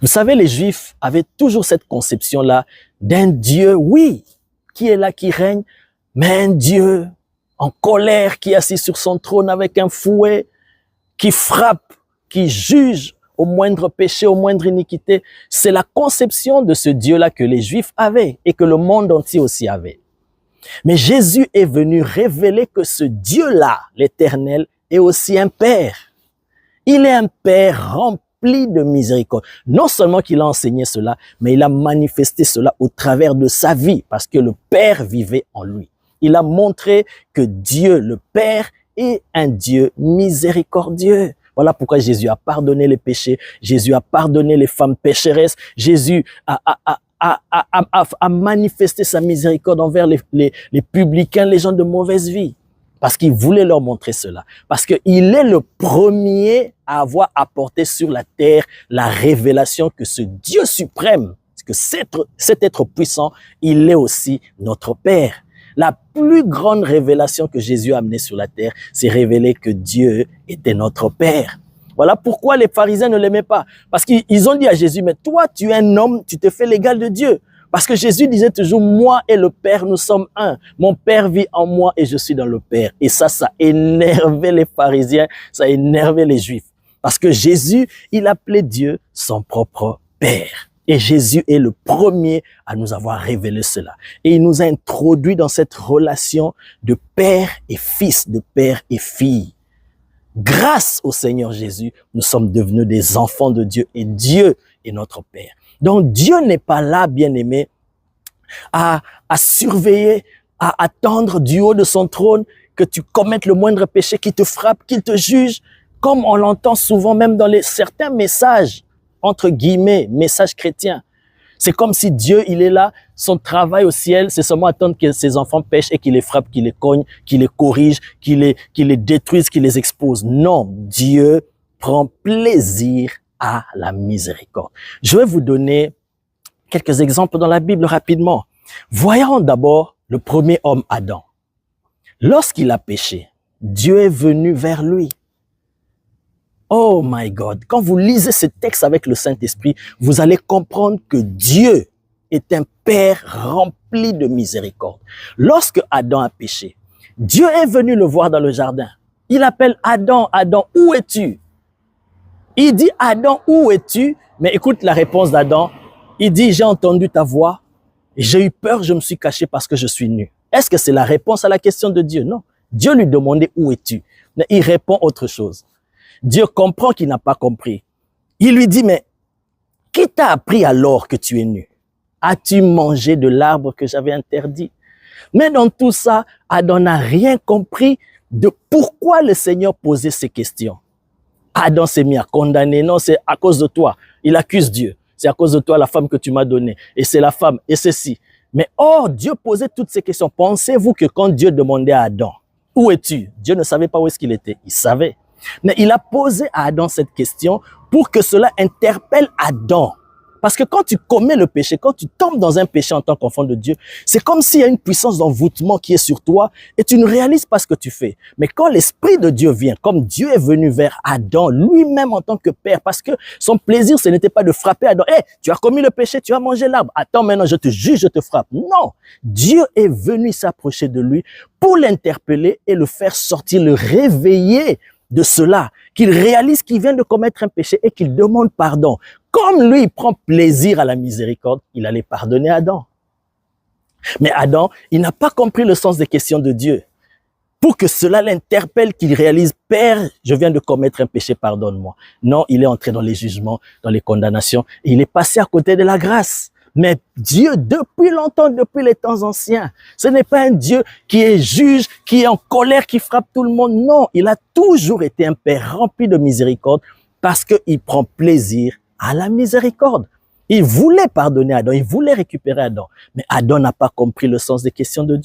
Vous savez, les Juifs avaient toujours cette conception-là d'un Dieu, oui, qui est là, qui règne, mais un Dieu en colère, qui est assis sur son trône avec un fouet, qui frappe, qui juge au moindre péché, au moindre iniquité. C'est la conception de ce Dieu-là que les Juifs avaient et que le monde entier aussi avait. Mais Jésus est venu révéler que ce Dieu-là, l'Éternel, est aussi un Père. Il est un Père rempli de miséricorde. Non seulement qu'il a enseigné cela, mais il a manifesté cela au travers de sa vie, parce que le Père vivait en lui. Il a montré que Dieu, le Père, est un Dieu miséricordieux. Voilà pourquoi Jésus a pardonné les péchés, Jésus a pardonné les femmes pécheresses, Jésus a manifesté sa miséricorde envers les publicains, les gens de mauvaise vie. Parce qu'il voulait leur montrer cela. Parce qu'il est le premier à avoir apporté sur la terre la révélation que ce Dieu suprême, que cet être puissant, il est aussi notre Père. La plus grande révélation que Jésus a amenée sur la terre, c'est révéler que Dieu était notre Père. Voilà pourquoi les pharisiens ne l'aimaient pas. Parce qu'ils ont dit à Jésus, mais toi, tu es un homme, tu te fais l'égal de Dieu. Parce que Jésus disait toujours, moi et le Père, nous sommes un. Mon Père vit en moi et je suis dans le Père. Et ça énervait les pharisiens, ça énervait les Juifs. Parce que Jésus, il appelait Dieu son propre Père. Et Jésus est le premier à nous avoir révélé cela. Et il nous a introduit dans cette relation de père et fils, de père et fille. Grâce au Seigneur Jésus, nous sommes devenus des enfants de Dieu et Dieu est notre Père. Donc Dieu n'est pas là, bien-aimé, à surveiller, à attendre du haut de son trône que tu commettes le moindre péché, qu'il te frappe, qu'il te juge, comme on l'entend souvent même dans certains messages, entre guillemets, messages chrétiens. C'est comme si Dieu, il est là, son travail au ciel, c'est seulement attendre que ses enfants pêchent et qu'il les frappe, qu'il les cogne, qu'il les corrige, qu'il les détruise, qu'il les expose. Non, Dieu prend plaisir à la miséricorde. Je vais vous donner quelques exemples dans la Bible rapidement. Voyons d'abord le premier homme, Adam. Lorsqu'il a péché, Dieu est venu vers lui. Oh my God, quand vous lisez ce texte avec le Saint-Esprit, vous allez comprendre que Dieu est un Père rempli de miséricorde. Lorsque Adam a péché, Dieu est venu le voir dans le jardin. Il appelle Adam, Adam, où es-tu? Il dit, Adam, où es-tu? Mais écoute la réponse d'Adam. Il dit, j'ai entendu ta voix, j'ai eu peur, je me suis caché parce que je suis nu. Est-ce que c'est la réponse à la question de Dieu? Non. Dieu lui demandait, où es-tu? Mais il répond autre chose. Dieu comprend qu'il n'a pas compris. Il lui dit, mais qui t'a appris alors que tu es nu? As-tu mangé de l'arbre que j'avais interdit? Mais dans tout ça, Adam n'a rien compris de pourquoi le Seigneur posait ces questions. Adam s'est mis à condamner. Non, c'est à cause de toi. Il accuse Dieu. C'est à cause de toi la femme que tu m'as donnée. Et c'est la femme, et ceci. Mais or, Dieu posait toutes ces questions. Pensez-vous que quand Dieu demandait à Adam, où es-tu? Dieu ne savait pas où est-ce qu'il était. Il savait. Mais il a posé à Adam cette question pour que cela interpelle Adam. Parce que quand tu commets le péché, quand tu tombes dans un péché en tant qu'enfant de Dieu, c'est comme s'il y a une puissance d'envoûtement qui est sur toi et tu ne réalises pas ce que tu fais. Mais quand l'Esprit de Dieu vient, comme Dieu est venu vers Adam, lui-même en tant que père, parce que son plaisir, ce n'était pas de frapper Adam. Hey, tu as commis le péché, tu as mangé l'arbre. Attends, maintenant, je te juge, je te frappe. Non, Dieu est venu s'approcher de lui pour l'interpeller et le faire sortir, le réveiller de cela, qu'il réalise qu'il vient de commettre un péché et qu'il demande pardon. Comme lui, il prend plaisir à la miséricorde, il allait pardonner Adam. Mais Adam, il n'a pas compris le sens des questions de Dieu. Pour que cela l'interpelle, qu'il réalise, Père, je viens de commettre un péché, pardonne-moi. Non, il est entré dans les jugements, dans les condamnations, et il est passé à côté de la grâce. Mais Dieu, depuis longtemps, depuis les temps anciens, ce n'est pas un Dieu qui est juge, qui est en colère, qui frappe tout le monde. Non, il a toujours été un Père rempli de miséricorde parce qu'il prend plaisir à la miséricorde. Il voulait pardonner Adam, il voulait récupérer Adam. Mais Adam n'a pas compris le sens des questions de Dieu.